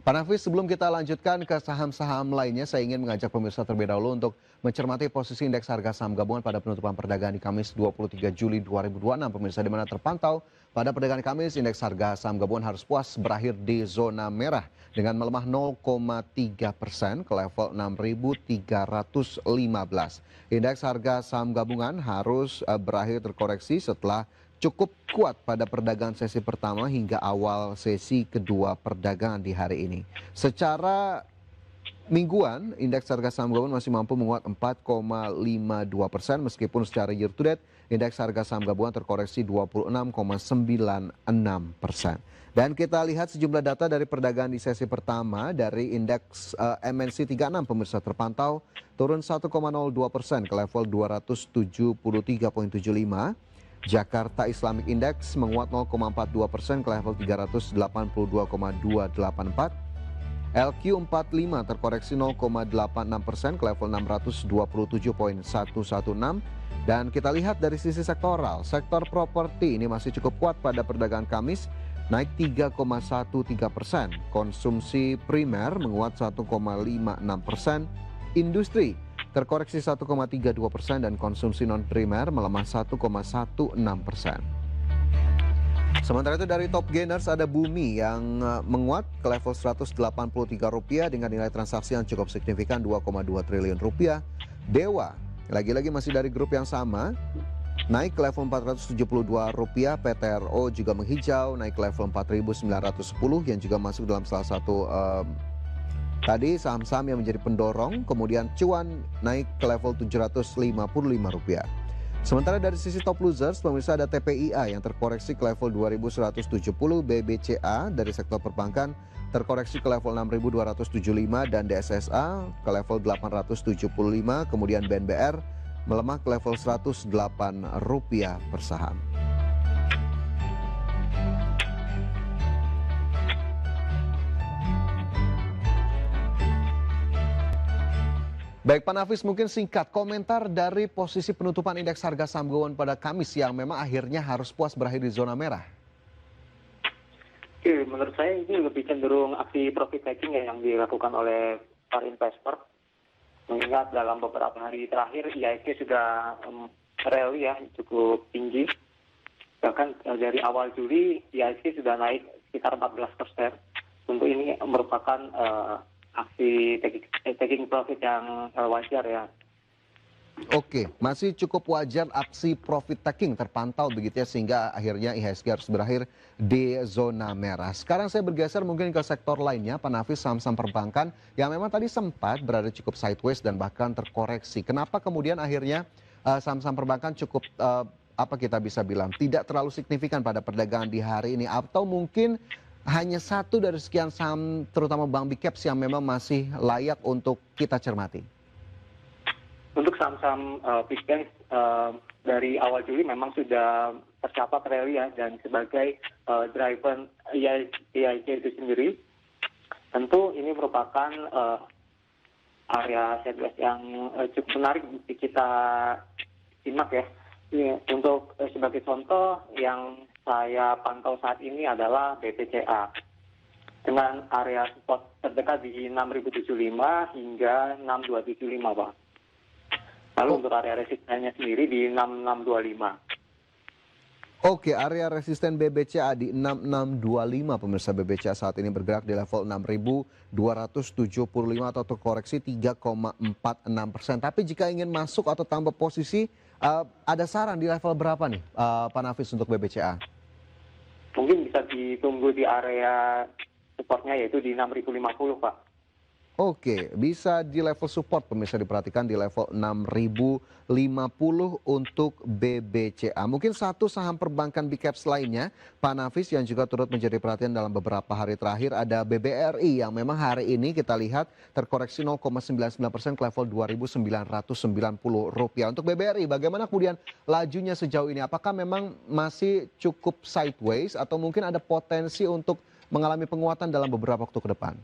Pak Nafis, sebelum kita lanjutkan ke saham-saham lainnya, saya ingin mengajak pemirsa terlebih dahulu untuk mencermati posisi indeks harga saham gabungan pada penutupan perdagangan di Kamis 23 Juli 2026. Pemirsa, di mana terpantau pada perdagangan Kamis, indeks harga saham gabungan harus puas berakhir di zona merah dengan melemah 0,3% ke level 6.315. Indeks harga saham gabungan harus berakhir terkoreksi setelah cukup kuat pada perdagangan sesi pertama hingga awal sesi kedua perdagangan di hari ini. Secara mingguan, indeks harga saham gabungan masih mampu menguat 4,52% meskipun secara year to date, indeks harga saham gabungan terkoreksi 26,96%. Dan kita lihat sejumlah data dari perdagangan di sesi pertama dari indeks MNC 36 pemirsa terpantau turun 1,02% ke level 273,75. Jakarta Islamic Index menguat 0,42% ke level 382,284. LQ45 terkoreksi 0,86% ke level 627,116. Dan kita lihat dari sisi sektoral, sektor properti ini masih cukup kuat pada perdagangan Kamis, naik 3,13%. Konsumsi primer menguat 1,56%. Industri terkoreksi 1,32% dan konsumsi non-primer melemah 1,16%. Sementara itu dari top gainers ada Bumi yang menguat ke level Rp183 dengan nilai transaksi yang cukup signifikan Rp2,2 triliun. Dewa lagi-lagi masih dari grup yang sama, naik ke level Rp472. PTRO juga menghijau, naik ke level 4.910 yang juga masuk dalam salah satu tadi saham-saham yang menjadi pendorong. Kemudian cuan naik ke level Rp755. Sementara dari sisi top losers, pemirsa ada TPIA yang terkoreksi ke level 2.170, BBCA dari sektor perbankan terkoreksi ke level 6.275 dan DSSA ke level 875, kemudian BNBR melemah ke level Rp108 per saham. Baik Pak Nafis, mungkin singkat komentar dari posisi penutupan indeks harga saham gabungan pada Kamis yang memang akhirnya harus puas berakhir di zona merah. Oke, menurut saya ini lebih cenderung aksi profit taking yang dilakukan oleh para investor. Mengingat dalam beberapa hari terakhir IHSG sudah rally ya cukup tinggi. Bahkan dari awal Juli IHSG sudah naik sekitar 14%. Tentu ini merupakan aksi taking profit yang wajar ya. Oke, masih cukup wajar aksi profit taking terpantau begitu ya sehingga akhirnya IHSG harus berakhir di zona merah. Sekarang saya bergeser mungkin ke sektor lainnya, Pak Nafis, saham-saham perbankan yang memang tadi sempat berada cukup sideways dan bahkan terkoreksi. Kenapa kemudian akhirnya saham-saham perbankan cukup apa kita bisa bilang tidak terlalu signifikan pada perdagangan di hari ini, atau mungkin hanya satu dari sekian saham terutama bank big caps yang memang masih layak untuk kita cermati? Untuk saham-saham big bank dari awal Juli memang sudah tercapai rally ya, dan sebagai driver IHSG itu sendiri, tentu ini merupakan area sideways yang cukup menarik untuk kita simak ya. Untuk sebagai contoh yang saya pantau saat ini adalah BBCA dengan area support terdekat di 6.075 hingga 6.275 Pak. Lalu untuk area resistennya sendiri di 6.625. Oke, area resisten BBCA di 6625, pemirsa. BBCA saat ini bergerak di level 6275 atau terkoreksi 3,46%. Tapi jika ingin masuk atau tambah posisi, ada saran di level berapa nih Pak Nafis untuk BBCA? Mungkin bisa ditunggu di area supportnya yaitu di 6.050 Pak. Oke, bisa di level support pemirsa, diperhatikan di level 6.050 untuk BBCA. Mungkin satu saham perbankan big caps lainnya, Pak Nafis, yang juga turut menjadi perhatian dalam beberapa hari terakhir ada BBRI yang memang hari ini kita lihat terkoreksi 0,99% ke level Rp2.990. Untuk BBRI, bagaimana kemudian lajunya sejauh ini? Apakah memang masih cukup sideways atau mungkin ada potensi untuk mengalami penguatan dalam beberapa waktu ke depan?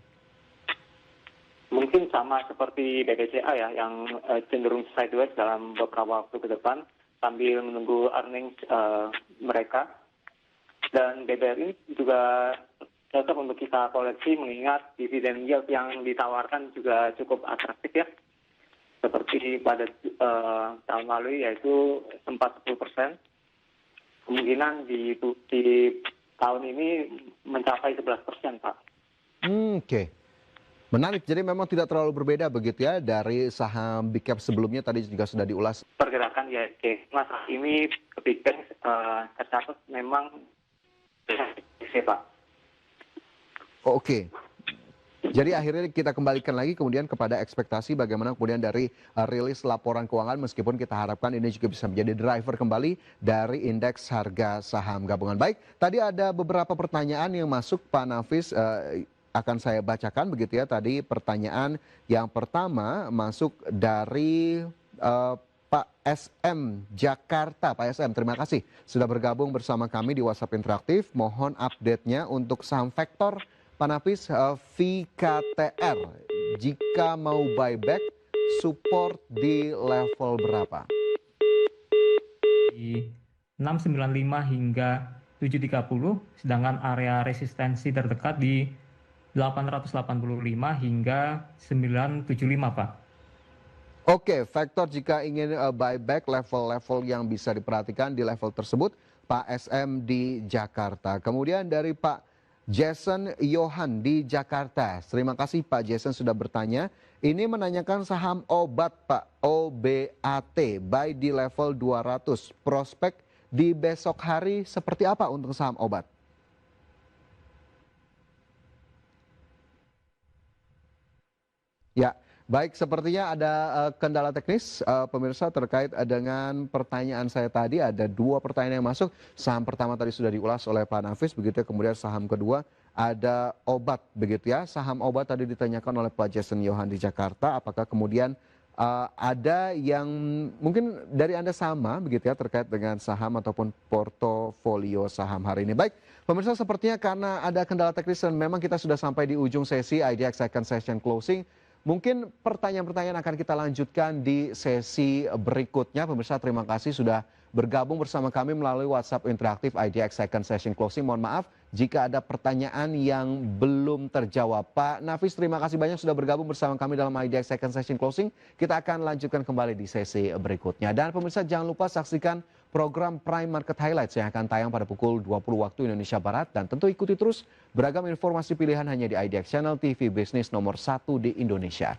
Mungkin sama seperti BBCA ya, yang cenderung sideways dalam beberapa waktu ke depan sambil menunggu earnings mereka. Dan BBRI juga cocok untuk kita koleksi mengingat dividen yield yang ditawarkan juga cukup atraktif ya. Seperti pada tahun lalu yaitu sempat 10%. Kemungkinan di tahun ini mencapai 11%, Pak. Oke. Menarik, jadi memang tidak terlalu berbeda begitu ya dari saham big cap sebelumnya tadi juga sudah diulas. Pergerakan IHSG. Mas, saat ini Big Bank tercatat memang Pak. Oke. Jadi akhirnya kita kembalikan lagi kemudian kepada ekspektasi bagaimana kemudian dari rilis laporan keuangan meskipun kita harapkan ini juga bisa menjadi driver kembali dari indeks harga saham gabungan. Baik, tadi ada beberapa pertanyaan yang masuk Pak Nafis, akan saya bacakan begitu ya. Tadi pertanyaan yang pertama masuk dari Pak SM Jakarta. Pak SM, terima kasih sudah bergabung bersama kami di WhatsApp Interaktif. Mohon update-nya untuk saham Vektor Pak Nafis, VKTR. Jika mau buyback, support di level berapa? Di 695 hingga 730, sedangkan area resistensi terdekat di 885 hingga 975, Pak. Oke, Vektor jika ingin buyback, level-level yang bisa diperhatikan di level tersebut, Pak SM di Jakarta. Kemudian dari Pak Jason Yohan di Jakarta. Terima kasih Pak Jason sudah bertanya. Ini menanyakan saham obat Pak, OBAT, buy di level 200. Prospek di besok hari seperti apa untuk saham obat? Ya, baik, sepertinya ada kendala teknis pemirsa terkait dengan pertanyaan saya tadi. Ada dua pertanyaan yang masuk. Saham pertama tadi sudah diulas oleh Pak Nafis, begitu ya. Kemudian saham kedua ada obat, begitu ya. Saham obat tadi ditanyakan oleh Pak Jason Yohan di Jakarta. Apakah kemudian ada yang mungkin dari Anda sama, begitu ya, terkait dengan saham ataupun portofolio saham hari ini. Baik, pemirsa, sepertinya karena ada kendala teknis dan memang kita sudah sampai di ujung sesi IDX Second Session Closing. Mungkin pertanyaan-pertanyaan akan kita lanjutkan di sesi berikutnya. Pemirsa, terima kasih sudah bergabung bersama kami melalui WhatsApp Interaktif IDX Second Session Closing. Mohon maaf jika ada pertanyaan yang belum terjawab. Pak Nafis, terima kasih banyak sudah bergabung bersama kami dalam IDX Second Session Closing. Kita akan lanjutkan kembali di sesi berikutnya. Dan pemirsa, jangan lupa saksikan program Prime Market Highlights yang akan tayang pada pukul 20 waktu Indonesia Barat. Dan tentu ikuti terus beragam informasi pilihan hanya di IDX Channel TV Bisnis nomor 1 di Indonesia.